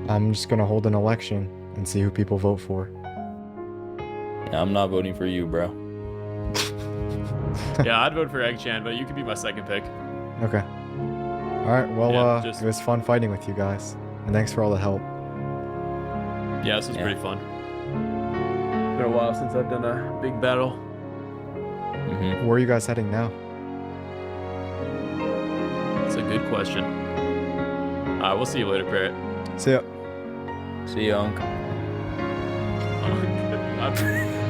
I'm just gonna hold an election and see who people vote for. Yeah, I'm not voting for you, bro. Yeah, I'd vote for Egg-chan, but you could be my second pick. Okay. Alright, well, Yeah, it was fun fighting with you guys. And thanks for all the help. Yeah, this was Yeah. pretty fun. Been a while since I've done a big battle. Mm-hmm. Where are you guys heading now? That's a good question. Alright, we'll see you later, Parrot. See ya. See you, Unc. I'm